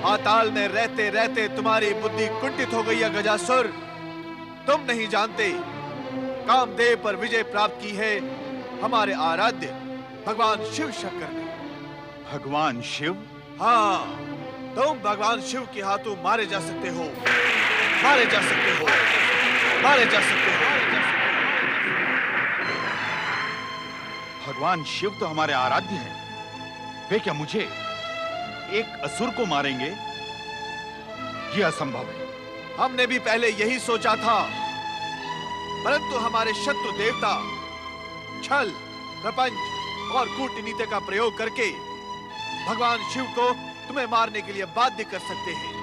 पाताल में रहते रहते तुम्हारी बुद्धि कुंठित हो गई है गजासुर। तुम नहीं जानते कामदेव पर विजय प्राप्त की है हमारे आराध्य भगवान शिव शंकर ने। भगवान शिव? हाँ, तुम भगवान शिव के हाथों मारे जा सकते हो, मारे जा सकते हो, मारे जा सकते हो। भगवान शिव तो हमारे आराध्य हैं। वे क्या मुझे, एक असुर को मारेंगे? यह असंभव है। हमने भी पहले यही सोचा था, परंतु हमारे शत्रु देवता छल, प्रपंच और कूटनीति का प्रयोग करके भगवान शिव को तुम्हें मारने के लिए बाध्य कर सकते हैं।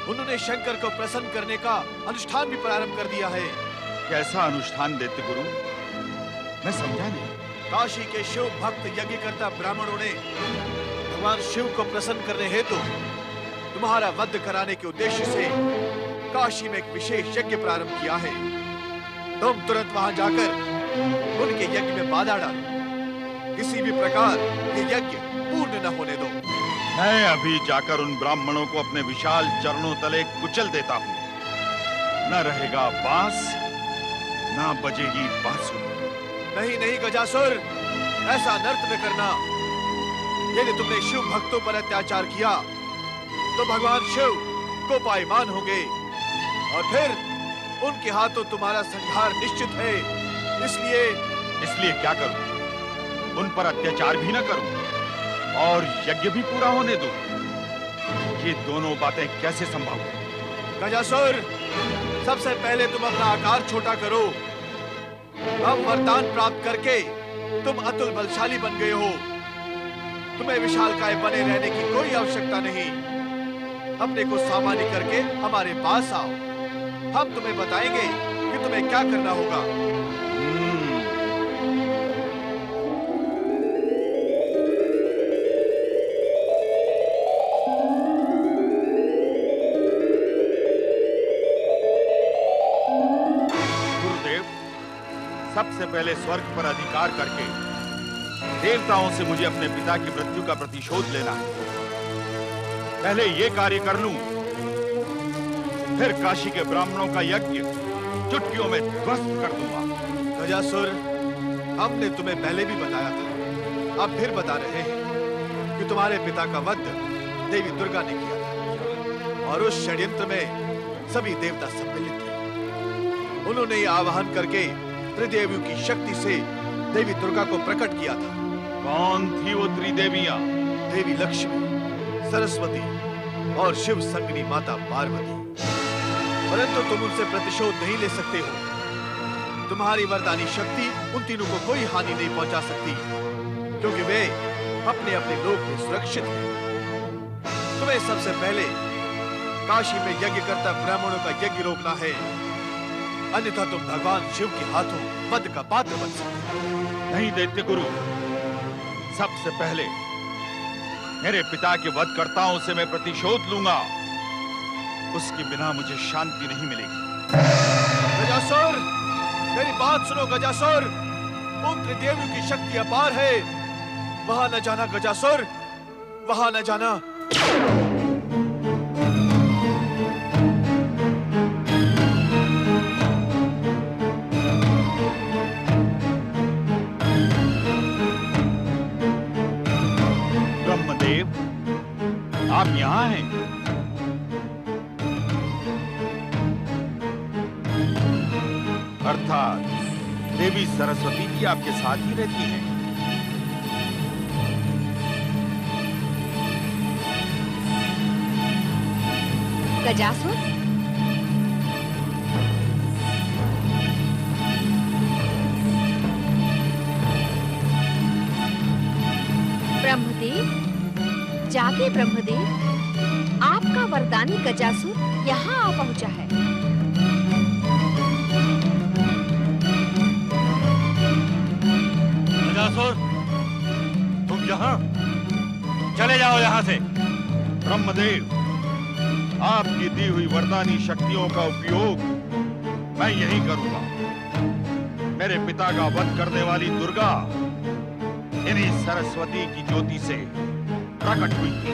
उन्होंने शंकर को प्रसन्न करने का अनुष्ठान भी प्रारंभ कर दिया है। कैसा अनुष्ठान देते गुरु? मैं समझा नहीं। काशी के शिव भक्त यज्ञकर्ता ब्राह्मणों ने भगवान शिव को प्रसन्न करने हेतु तुम्हारा वध कराने के उद्देश्य से काशी में एक विशेष यज्ञ प्रारंभ किया है। तुम तुरंत वहां जाकर उनके यज्ञ में बाधा डालो। किसी भी प्रकार ये यज्ञ पूर्ण न होने दो। मैं अभी जाकर उन ब्राह्मणों को अपने विशाल चरणों तले कुचल देता हूं। न रहेगा बांस, न बजेगी बांसुरी। नहीं नहीं गजासुर, ऐसा नर्त न करना। यदि तुमने शिव भक्तों पर अत्याचार किया तो भगवान शिव कोपायमान होंगे और फिर उनके हाथों तुम्हारा संहार निश्चित है। इसलिए क्या करूं? उन पर अत्याचार भी न करूं और यज्ञ भी पूरा होने दूं? ये दोनों बातें कैसे संभव है? गजासुर, सबसे पहले तुम अपना आकार छोटा करो। अब वरदान प्राप्त करके तुम अतुल बलशाली बन गए हो। तुम्हें विशालकाय बने रहने की कोई आवश्यकता नहीं। अपने को सामान्य करके हमारे पास आओ। हम तुम्हें बताएंगे कि तुम्हें क्या करना होगा। सबसे पहले स्वर्ग पर अधिकार करके देवताओं से मुझे अपने पिता की मृत्यु का प्रतिशोध लेना है। पहले ये कार्य कर लूं, फिर काशी के ब्राह्मणों का यज्ञ चुटकियों में ध्वस्त कर दूंगा। गजासुर, हमने तुम्हें पहले भी बताया था, अब फिर बता रहे हैं कि तुम्हारे पिता का वध देवी दुर्गा ने किया था और उस षड्यंत्र में सभी देवता सम्मिलित थे। उन्होंने ये आवाहन करके त्रिदेवियों की शक्ति से देवी दुर्गा को प्रकट किया था। कौन थी वो त्रिदेवियां? देवी लक्ष्मी, सरस्वती और शिव संगनी माता पार्वती। परंतु तुम उनसे प्रतिशोध नहीं ले सकते हो। तुम्हारी वरदानी शक्ति उन तीनों को कोई हानि नहीं पहुंचा सकती, क्योंकि वे अपने अपने लोक में सुरक्षित हैं। तुम्हें सबसे पहले काशी में यज्ञकर्ता ब्राह्मणों का यज्ञ रोकना है, अन्यथा तुम भगवान शिव के हाथों वध का पात्र बन सकते हो। नहीं दैत्य गुरु, सबसे पहले मेरे पिता के वधकर्ताओं से मैं प्रतिशोध लूंगा। उसके बिना मुझे शांति नहीं मिलेगी। गजासुर, मेरी बात सुनो गजासुर। उन त्रिदेवियों की शक्ति अपार है। वहां न जाना गजासुर, वहां न जाना। आप यहाँ हैं? अर्थात देवी सरस्वती जी आपके साथ ही रहती हैं। गजासुर, ब्रह्मदेव, जागे ब्रह्मदेव, आपका वरदानी गजासुर यहाँ आ पहुंचा है। गजासुर, तुम यहाँ? चले जाओ यहाँ से। ब्रह्मदेव, आपकी दी हुई वरदानी शक्तियों का उपयोग मैं यही करूंगा। मेरे पिता का वध करने वाली दुर्गा इन्हीं सरस्वती की ज्योति से प्रकट हुई थी।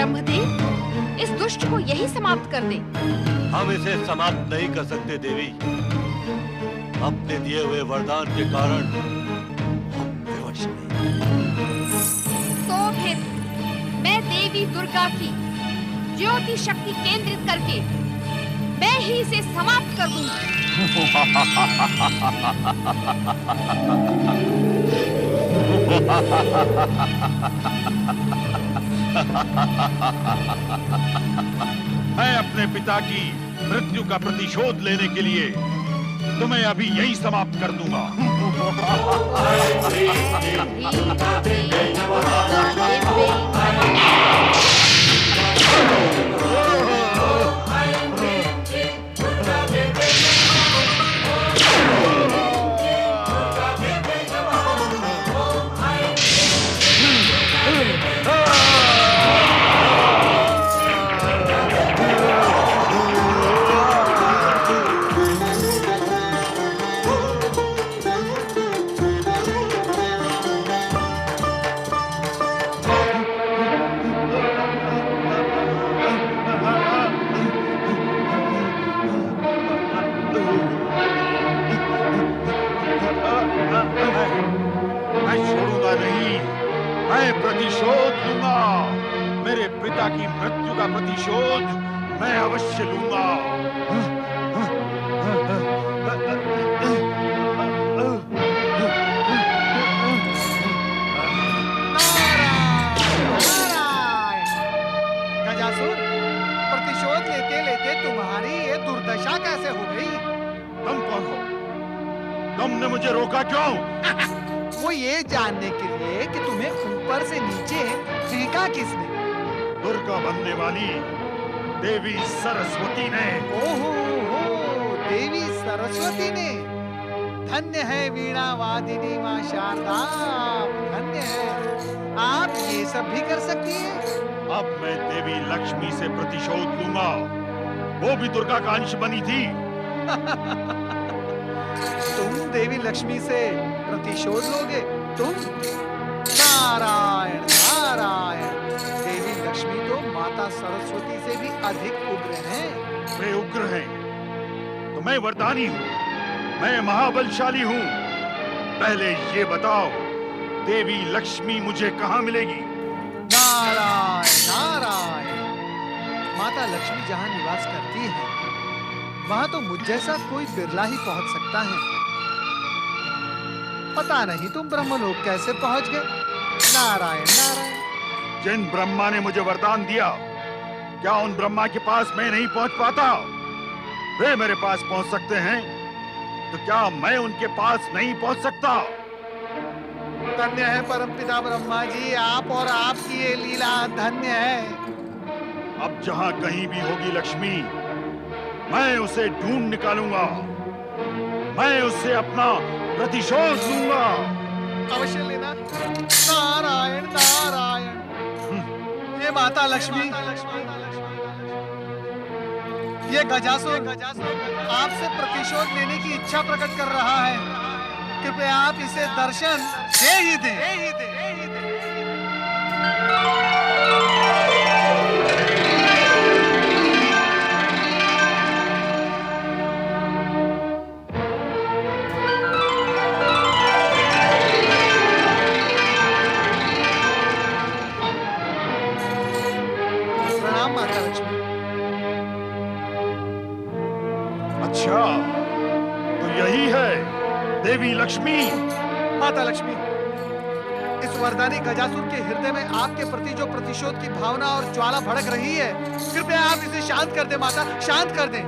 ब्रह्मदेव, इस दुष्ट को यही समाप्त कर दे। हम इसे समाप्त नहीं कर सकते देवी। अपने दिए हुए वरदान के कारण हम विवश नहीं। तो फिर मैं देवी दुर्गा की ज्योति शक्ति केंद्रित करके मैं ही इसे समाप्त कर दूंगी। मैं अपने पिता की मृत्यु का प्रतिशोध लेने के लिए तुम्हें अभी यही समाप्त कर दूंगा। मैं छोड़ूंगा नहीं, मैं प्रतिशोध लूंगा। मेरे पिता की मृत्यु का प्रतिशोध मैं अवश्य लूंगा। गजासुर, प्रतिशोध लेते लेते तुम्हारी ये दुर्दशा कैसे हो गई? तुम कौन हो? तुमने मुझे रोका क्यों? वो ये जानने के लिए कि तुम्हें ऊपर से नीचे फेंका किसने? दुर्गा बनने वाली देवी सरस्वती ने। ओहो हो, देवी सरस्वती ने। धन्य है वीणा वादिनी माँ शारदा, धन्य है। आप ये सब भी कर सकती हैं? अब मैं देवी लक्ष्मी से प्रतिशोध लूंगा। वो भी दुर्गा का अंश बनी थी। तुम देवी लक्ष्मी से प्रतिशोध लोगे? तुम? नारायण नारायण, देवी लक्ष्मी तो माता सरस्वती से भी अधिक उग्र हैं। वे उग्र हैं तो मैं वरदानी हूँ, मैं महाबलशाली हूँ। पहले ये बताओ, देवी लक्ष्मी मुझे कहाँ मिलेगी? नारायण नारायण, माता लक्ष्मी जहाँ निवास करती है वहाँ तो मुझ जैसा कोई बिरला ही पहुँच सकता है। पता नहीं तुम ब्रह्मलोक कैसे पहुँच गए? नारायण नारायण। जिन ब्रह्मा ने मुझे वरदान दिया, क्या उन ब्रह्मा के पास मैं नहीं पहुंच पाता? वे मेरे पास पहुंच सकते हैं, तो क्या मैं उनके पास नहीं पहुंच सकता? धन्य है परमपिता ब्रह्मा जी, आप और आपकी ये लीला धन्य है। अब जहां कहीं भी होगी लक्ष्मी, मैं उसे ढूंढ निकालूंगा। मैं उससे अपना प्रतिशोध लूंगा। अवश्य लेना। नारायण नारायण। ये माता लक्ष्मी, ये गजासुर आपसे प्रतिशोध लेने की इच्छा प्रकट कर रहा है। कृपया आप इसे दर्शन दे ही दें। प्रणाम माता लक्ष्मी। अच्छा, तो यही है देवी लक्ष्मी। माता लक्ष्मी, इस वरदानी गजासुर के हृदय में आपके प्रति जो प्रतिशोध की भावना और ज्वाला भड़क रही है, कृपया आप इसे शांत कर दें माता, शांत कर दें।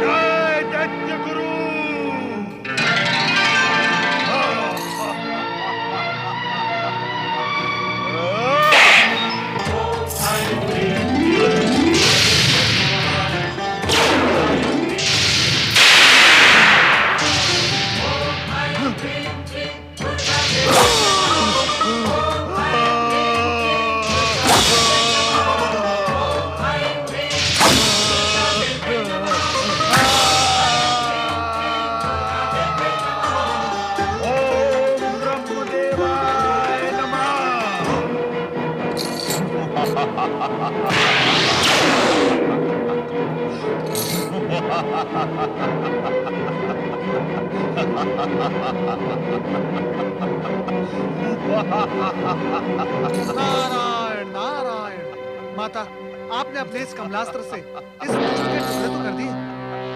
जय दैत्य गुरु। नारायण नारायण। माता, आपने अपने इस कमलास्त्र से इस दुष्ट के टुकड़े तो कर दिए,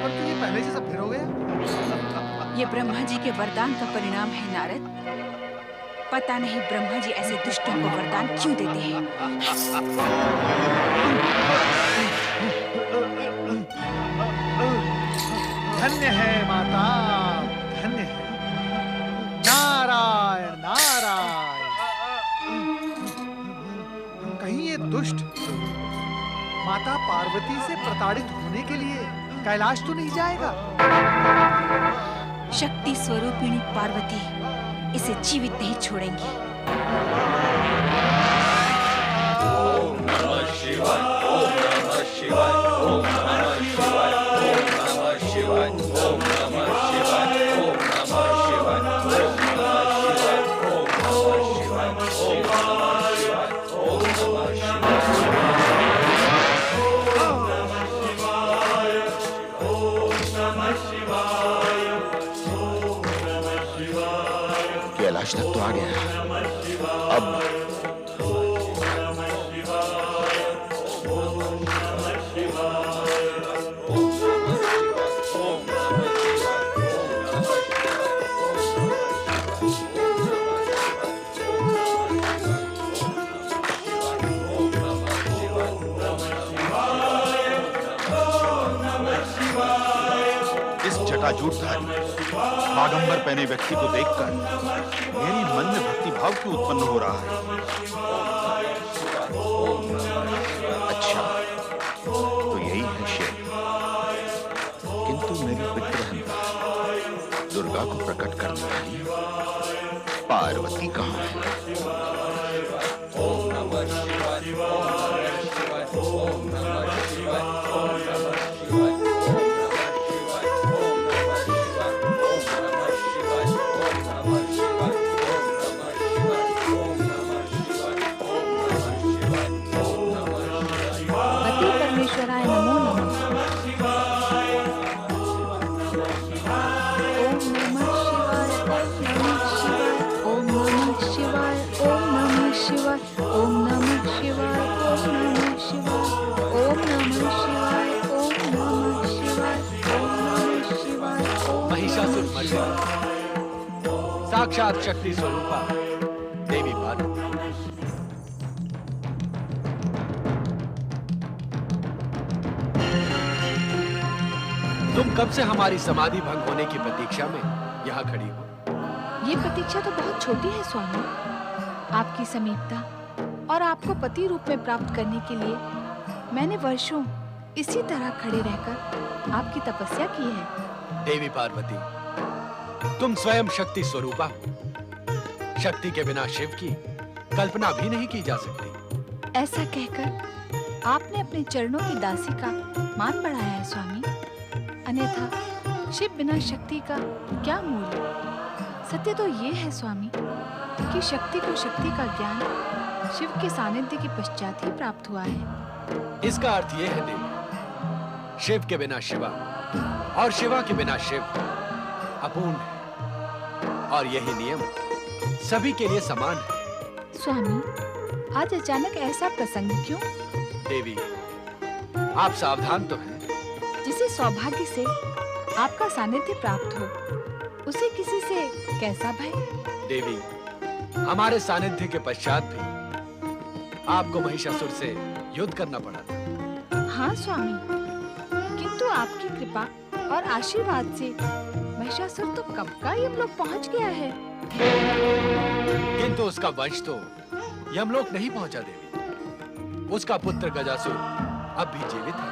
परंतु ये पहले जैसा फिर हो गया। ये ब्रह्मा जी के वरदान का परिणाम है नारद। पता नहीं ब्रह्मा जी ऐसे दुष्टों को वरदान क्यों देते हैं। धन्य है माता, धन्य है। नारायण नारायण। कहीं ये दुष्ट माता पार्वती से प्रताड़ित होने के लिए कैलाश तो नहीं जाएगा? शक्ति स्वरूपिणी पार्वती इसे जीवित नहीं छोड़ेंगी। ओम नमः शिवाय, ओम नमः शिवाय, ओम नमः शिवाय, ओम नमः शिवाय, ओम नमः शिवाय, ओम नमः शिवाय, ओम नमः शिवाय, ओम नमः शिवाय, ओम नमः शिवाय, ओम नमः शिवाय। कैलाश तक तो आ गया है। अब इस जटाजूटधारी बागंबर पहने व्यक्ति को देखकर मेरी मन में भक्ति भाव क्यों उत्पन्न हो रहा है? अच्छा, तो यही है शिव। किंतु मेरी पितृहंता दुर्गा को प्रकट करने वाली पार्वती कहाँ है? ओम नमः शिवाय, ओम नमः शिवाय, ओम नमः शिवाय, ओम नमः शिवाय, ओम नमः शिवाय, ओम नमः शिवाय, ओम नमः शिवाय, ओम नमः शिवाय, ओम नमः शिवाय। पति परमेश्वराय नमो नमः। ओम नमः शिवाय, ओम नमः शिवाय, ओम नमः शिवाय, ओम नमः शिवाय, ओम नमः शिवाय, ओम नमः शिवाय, ओम नमः शिवाय, ओम महिषासुर मर्दिनी साक्षात शक्ति स्वरूपा देवी पार्वती। तुम कब से हमारी समाधि भंग होने की प्रतीक्षा में यहाँ खड़ी हो? ये प्रतीक्षा तो बहुत छोटी है स्वामी। आपकी समीपता और आपको पति रूप में प्राप्त करने के लिए मैंने वर्षों इसी तरह खड़े रहकर आपकी तपस्या की है। देवी पार्वती, तुम स्वयं शक्ति स्वरूपा हो। शक्ति के बिना शिव की कल्पना भी नहीं की जा सकती। ऐसा कहकर आपने अपने चरणों की दासी का मान बढ़ाया है स्वामी। अन्यथा शिव बिना शक्ति का क्या मूल्य? सत्य तो ये है स्वामी कि शक्ति को शक्ति का ज्ञान शिव के सानिध्य के पश्चात ही प्राप्त हुआ है। इसका अर्थ यह है देवी, शिव के बिना शिवा और शिवा के बिना शिव अपूर्ण है, और यही नियम सभी के लिए समान है। स्वामी, आज अचानक ऐसा प्रसंग क्यों? देवी, आप सावधान तो हैं। जिसे सौभाग्य से आपका सानिध्य प्राप्त हो, उसे किसी से कैसा भय? देवी, हमारे सानिध्य के पश्चात भी आपको महिषासुर से युद्ध करना पड़ा था। हाँ स्वामी, किंतु आपकी कृपा और आशीर्वाद से महिषासुर तो कब का यमलोक पहुंच गया है। किंतु उसका वंश तो यमलोक नहीं पहुंचा देवी। उसका पुत्र गजासुर अब भी जीवित है।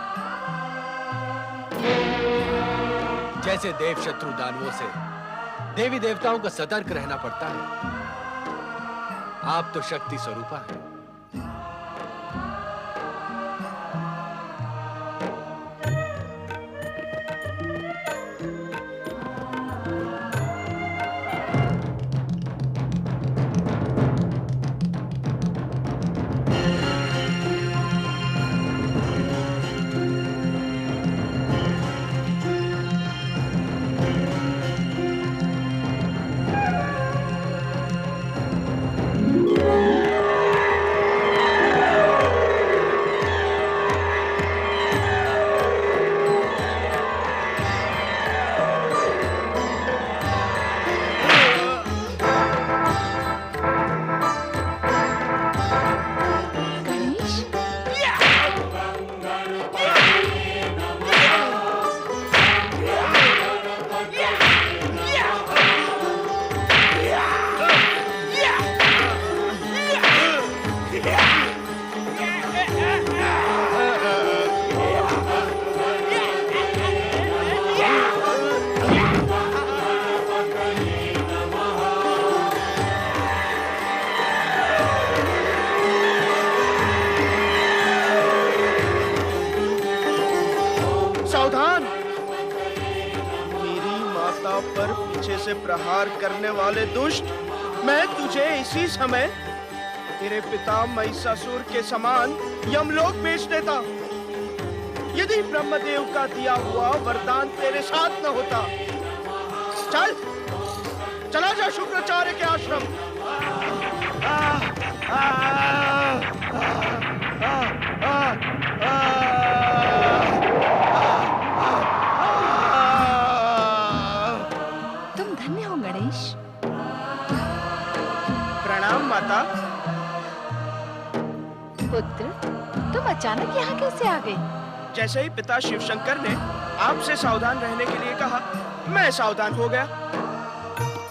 जैसे देव शत्रु दानवों से देवी देवताओं का सतर्क रहना पड़ता है, आप तो शक्ति स्वरूपा हैं। प्रहार करने वाले दुष्ट, मैं तुझे इसी समय तेरे पिता महिषासुर के समान यमलोक भेज देता, यदि ब्रह्मदेव का दिया हुआ वरदान तेरे साथ न होता। चला जा शुक्राचार्य के आश्रम। तुम धन्य हो गणेश। प्रणाम माता। पुत्र, तुम अचानक यहाँ कैसे आ गए? जैसे ही पिता शिवशंकर ने आपसे सावधान रहने के लिए कहा, मैं सावधान हो गया।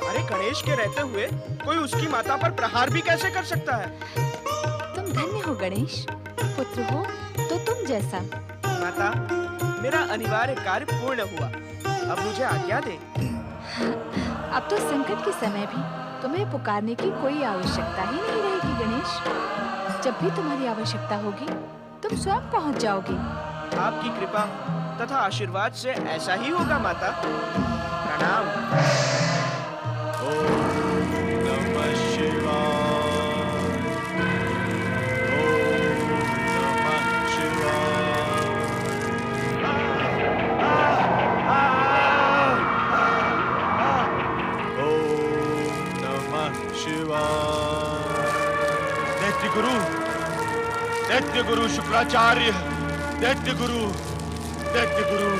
अरे गणेश के रहते हुए कोई उसकी माता पर प्रहार भी कैसे कर सकता है? तुम धन्य हो गणेश। पुत्र हो तो तुम जैसा। माता, मेरा अनिवार्य कार्य पूर्ण हुआ, अब मुझे आज्ञा दे। अब तो संकट के समय भी तुम्हें पुकारने की कोई आवश्यकता ही नहीं रहेगी गणेश। जब भी तुम्हारी आवश्यकता होगी तुम स्वयं पहुंच जाओगे। आपकी कृपा तथा आशीर्वाद से ऐसा ही होगा माता। प्रणाम। ओम नमः शिवाय। ओम नमः शिवाय। ओम नमः शिवाय। दैत्य गुरु शुक्राचार्य, दैत्य गुरु। दैत्य गुरु,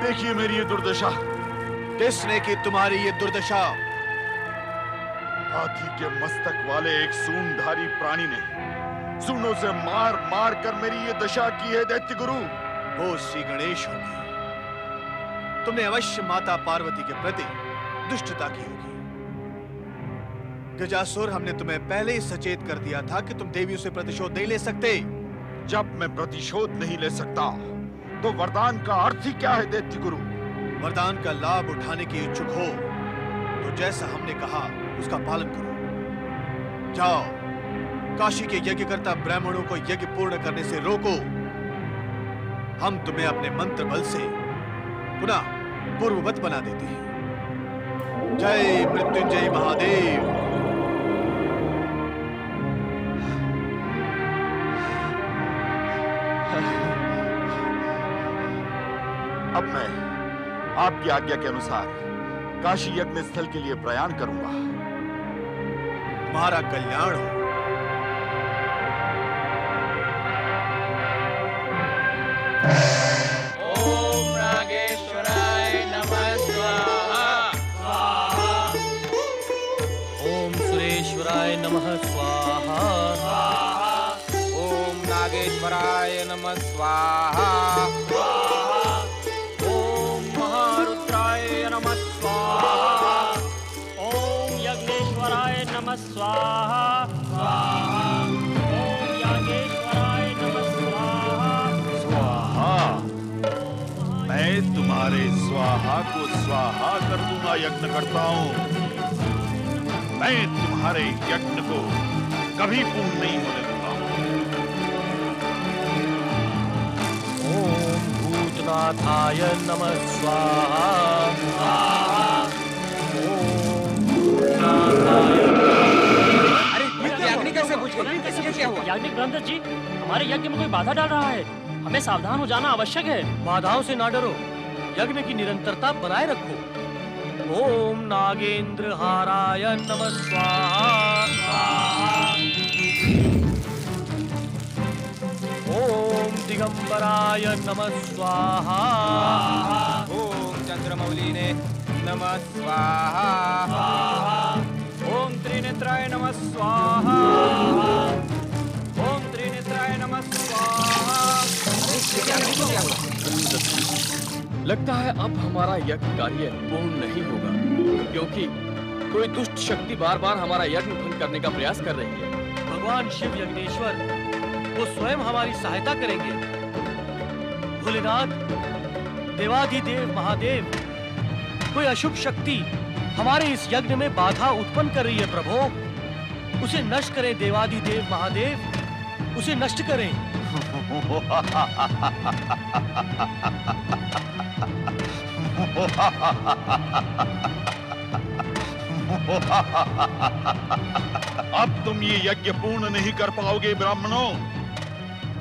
देखिए मेरी ये दुर्दशा। किसने की तुम्हारी ये दुर्दशा? हाथी के मस्तक वाले एक सूंडधारी प्राणी ने सूंडों से मार मार कर मेरी ये दशा की है दैत्य गुरु। वो श्री गणेश होंगे। तुमने अवश्य माता पार्वती के प्रति दुष्टता की होगी। गजासुर, हमने तुम्हें पहले ही सचेत कर दिया था कि तुम देवियों से प्रतिशोध नहीं ले सकते। जब मैं प्रतिशोध नहीं ले सकता तो वरदान का अर्थ ही क्या है दैत्य गुरु? वरदान का लाभ उठाने की इच्छुक हो तो जैसा हमने कहा उसका पालन करो। जाओ, काशी के यज्ञकर्ता ब्राह्मणों को यज्ञ पूर्ण करने से रोको। हम तुम्हें अपने मंत्र बल से पुनः पूर्ववत बना देते हैं। जय मृत्युंजय महादेव। अब मैं आपकी आज्ञा के अनुसार काशी यज्ञ स्थल के लिए प्रयाण करूंगा। तुम्हारा कल्याण हो। ओम नागेश्वराय नमः स्वाहा। ओम सुरेश्वराय नमः स्वाहा। ओम नागेश्वराय नमः स्वाहा। ओम महारुद्राय नमः स्वाहा। ओम यज्ञेश्वराय नमः स्वाहा। ओम यागेश्वराय नमः स्वाहा। मैं तुम्हारे स्वाहा को स्वाहा कर दूंगा यज्ञ करता हूं। मैं तुम्हारे यज्ञ को कभी पूर्ण नहीं होने दूंगा। ओम भूतनाथाय नमः स्वाहा। ओम भूतनाथाय। अरे याग्निक कैसे पूछ गई? ये क्या हुआ? याज्ञनिक ब्रह्मदत्त जी, हमारे यज्ञ में कोई बाधा डाल रहा है। हमें सावधान हो जाना आवश्यक है। बाधाओं से ना डरो, यज्ञ की निरंतरता बनाए रखो। ओम नागेंद्र हाराय नमः स्वाहा। ओम दिगंबराय नमः स्वाहा। ओम चंद्रमौलिने नमः स्वाहा। ओम त्रिनेत्राय नमः स्वाहा। ओम त्रिनेत्राय नमः स्वाहा। लगता है अब हमारा यज्ञ कार्य पूर्ण नहीं होगा, क्योंकि कोई दुष्ट शक्ति बार बार हमारा यज्ञ भंग करने का प्रयास कर रही है। भगवान शिव यज्ञेश्वर वो स्वयं हमारी सहायता करेंगे। भोलेनाथ, देवाधिदेव महादेव, कोई अशुभ शक्ति हमारे इस यज्ञ में बाधा उत्पन्न कर रही है प्रभु। उसे नष्ट करें देवादिदेव महादेव, उसे नष्ट करें। अब तुम ये यज्ञ पूर्ण नहीं कर पाओगे ब्राह्मणों।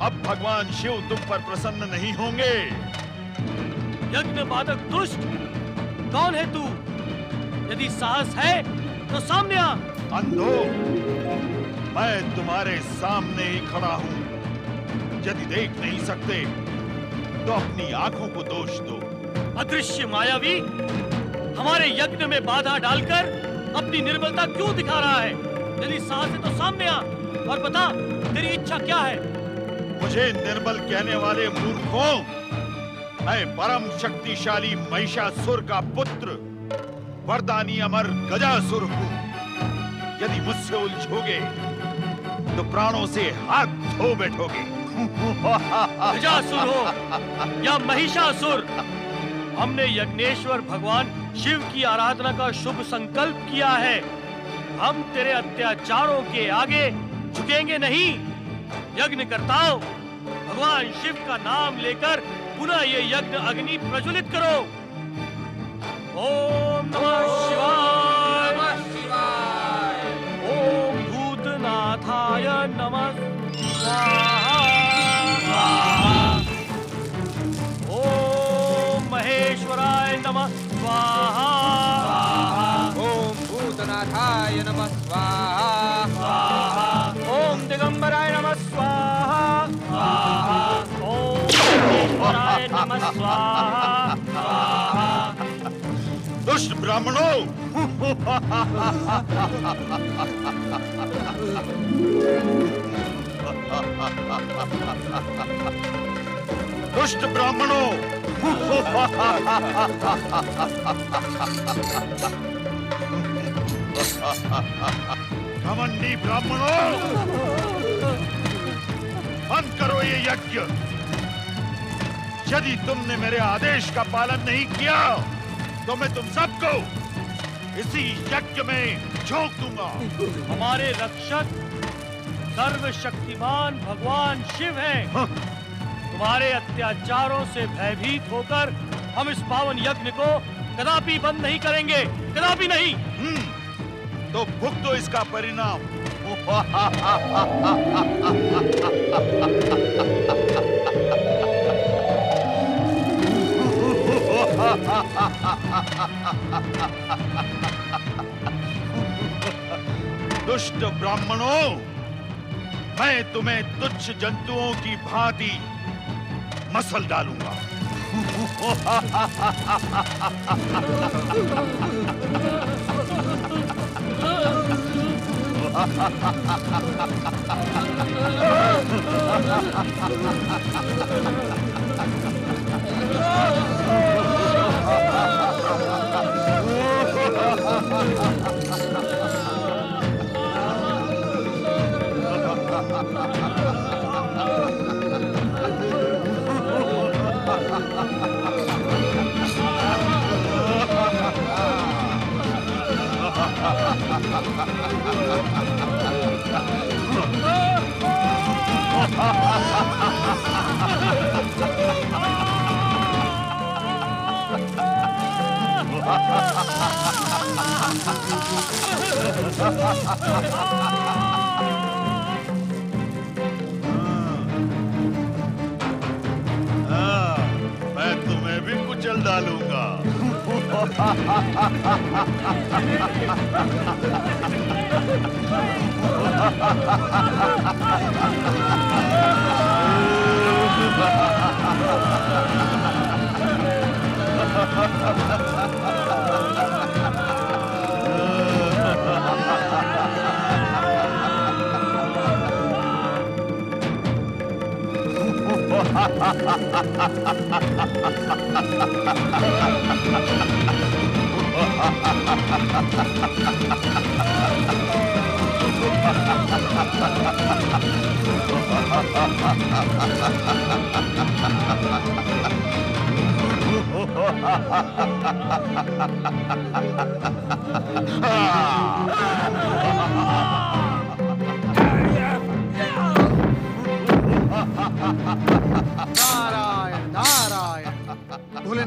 अब भगवान शिव तुम पर प्रसन्न नहीं होंगे। यज्ञ बाधक दुष्ट, कौन है तू? यदि साहस है तो सामने आ। अंधो, मैं तुम्हारे सामने ही खड़ा हूं। यदि देख नहीं सकते तो अपनी आंखों को दोष दो। अदृश्य मायावी, हमारे यज्ञ में बाधा डालकर अपनी निर्बलता क्यों दिखा रहा है? यदि साहस है तो सामने आ और बता तेरी इच्छा क्या है। मुझे निर्बल कहने वाले मूर्खों, मैं परम शक्तिशाली महिषासुर का पुत्र वरदानी अमर गजासुर हूं। यदि मुझसे उलझोगे तो प्राणों से हाथ धो बैठोगे। गजासुर हो या महिषासुर, हमने यज्ञेश्वर भगवान शिव की आराधना का शुभ संकल्प किया है। हम तेरे अत्याचारों के आगे झुकेंगे नहीं। यज्ञ करताओ, भगवान शिव का नाम लेकर पुनः ये यज्ञ अग्नि प्रज्वलित करो। ओम नमः शिवाय, ओम भूतनाथाय नमः स्वाहा, ओम महेश्वराय नमः स्वाहा, ओम भूतनाथाय नमः स्वाहा, ओम दिगंबराय नमः स्वाहा, ओम महेश्वराय नमः स्वाहा। दुष्ट ब्राह्मणों, दुष्ट ब्राह्मणों, घमंडी ब्राह्मणों, बंद करो ये यज्ञ। यदि तुमने मेरे आदेश का पालन नहीं किया तो मैं तुम सबको इसी यज्ञ में झोंक दूंगा। हमारे रक्षक सर्वशक्तिमान भगवान शिव हैं। तुम्हारे अत्याचारों से भयभीत होकर हम इस पावन यज्ञ को कदापि बंद नहीं करेंगे, कदापि नहीं। तो भुगतो इसका परिणाम। दुष्ट ब्राह्मणों, मैं तुम्हें तुच्छ जंतुओं की भांति मसल डालूंगा। मैं तुम्हें भी कुचल डालूंगा।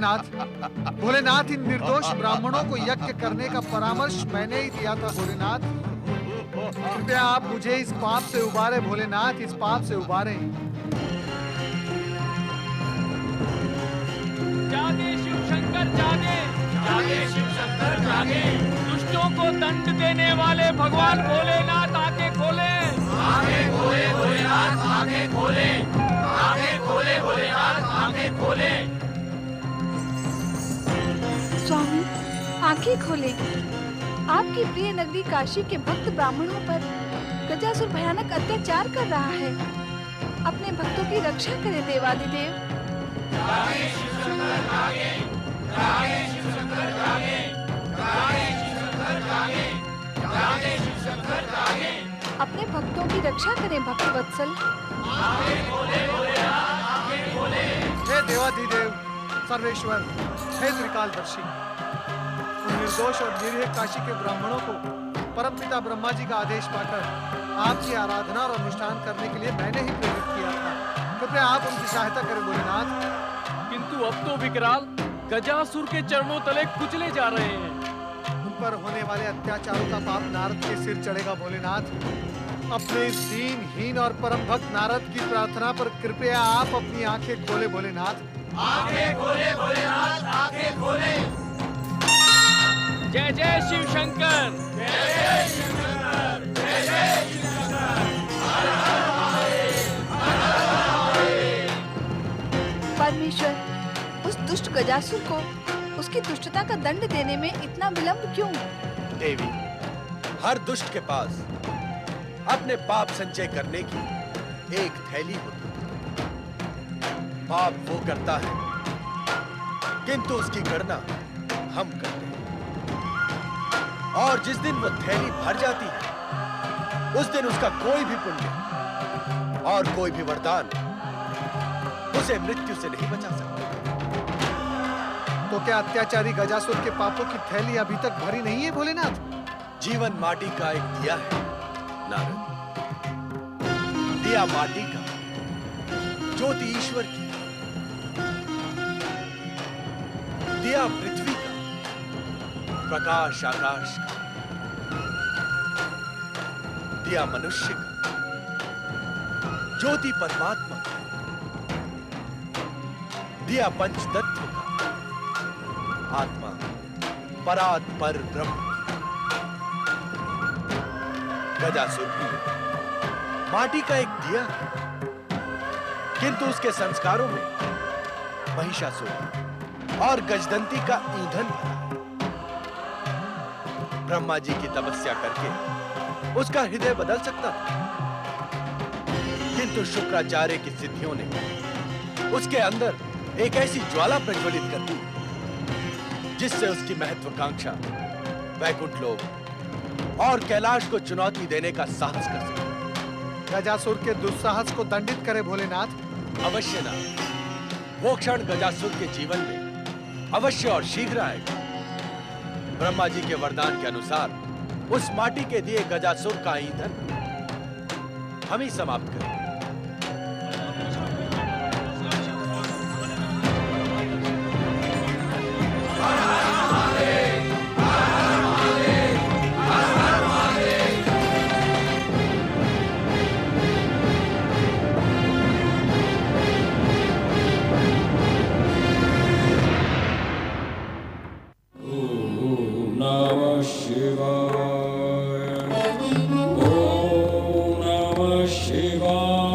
भोलेनाथ, भोलेनाथ, इन निर्दोष ब्राह्मणों को यज्ञ करने का परामर्श मैंने ही दिया था भोलेनाथ। कृपया आप मुझे इस पाप से उबारे भोलेनाथ, इस पाप से उबारे। जागे शिव शंकर जागे, जागे शिव शंकर जागे, दुष्टों को दंड देने वाले भगवान भोलेनाथ आंखें खोले, आंखें खोले भोलेनाथ, आंखें खोले, आंखें खोले भोलेनाथ, आंखें खोले। स्वामी आंखें खोले। आपकी प्रिय नगरी काशी के भक्त ब्राह्मणों पर गजासुर भयानक अत्याचार कर रहा है। अपने भक्तों की रक्षा करे देवादिदेव। जागे शिव शंकर जागे, जागे शिव शंकर जागे, जागे शिव शंकर जागे, जागे शिव शंकर जागे। अपने भक्तों की रक्षा करें भक्त वत्सल। आंखें खोले भोलेनाथ, आंखें खोले। हे देवाधिदेव, सर्वेश्वर, हे त्रिकालदर्शी, उन निर्दोष और निरीह काशी के ब्राह्मणों को परमपिता ब्रह्मा जी का आदेश पाकर आपकी आराधना और अनुष्ठान करने के लिए मैंने ही प्रेरित किया था। कृपया आप उनकी सहायता करें भोलेनाथ। किंतु अब तो विकराल गजासुर के चरणों तले कुचले जा रहे हैं। उन पर होने वाले अत्याचारों का पाप नारद के सिर चढ़ेगा भोलेनाथ। अपने इस दीनहीन और परम भक्त नारद की प्रार्थना पर कृपया आप अपनी आंखें खोले भोलेनाथ। आंखें खोले भोलेनाथ, आंखें खोले। जय जय शिव शंकर, जय जय शिव शंकर, जय जय शिव शंकर। हर हर महादेव, हर हर महादेव। परमेश्वर, उस दुष्ट गजासुर को उसकी दुष्टता का दंड देने में इतना विलंब क्यों? देवी, हर दुष्ट के पास अपने पाप संचय करने की एक थैली होती है। पाप वो करता है, किंतु उसकी गणना हम करते हैं। और जिस दिन वो थैली भर जाती है, उस दिन उसका कोई भी पुण्य और कोई भी वरदान उसे मृत्यु से नहीं बचा सकता। तो क्या अत्याचारी गजासुर के पापों की थैली अभी तक भरी नहीं है भोलेनाथ? जीवन माटी का एक दिया है नारद। दिया माटी का, ज्योति ईश्वर की। दिया पृथ्वी का, प्रकाश आकाश का। दिया मनुष्य का, ज्योति परमात्मा का। दिया पंचतत्व का, आत्मा परात पर ब्रह्म। गजासुर भी माटी का एक दिया है, किंतु उसके संस्कारों में महिषासुर और गजदंती का ईंधन भरा है। ब्रह्मा जी की तपस्या करके उसका हृदय बदल सकता था, किंतु शुक्राचार्य की सिद्धियों ने उसके अंदर एक ऐसी ज्वाला प्रज्वलित कर दी जिससे उसकी महत्वाकांक्षा वैकुंठ लोक और कैलाश को चुनौती देने का साहस कर सके। गजासुर के दुस्साहस को दंडित करे भोलेनाथ। अवश्य ना। वो क्षण गजासुर के जीवन में अवश्य और शीघ्र आएगा। ब्रह्मा जी के वरदान के अनुसार उस माटी के दिए गजासुर का ईंधन हम ही समाप्त करें। Shiva.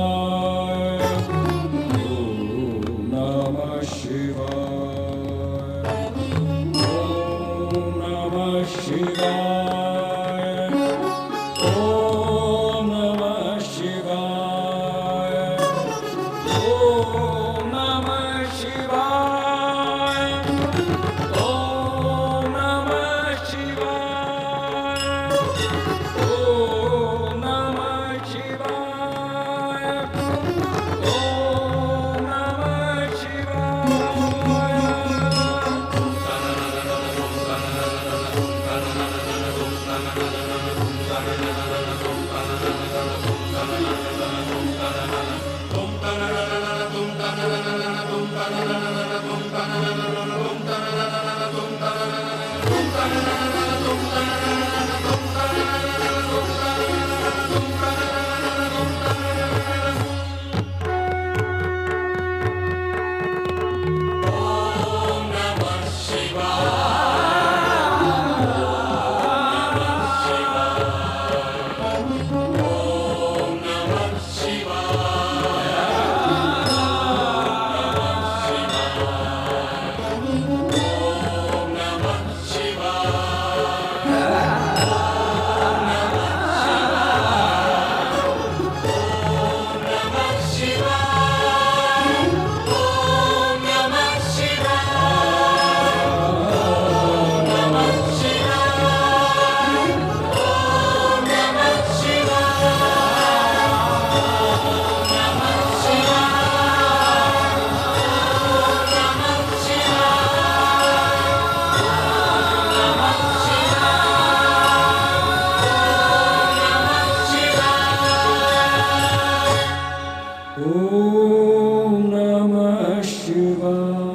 शिवाय।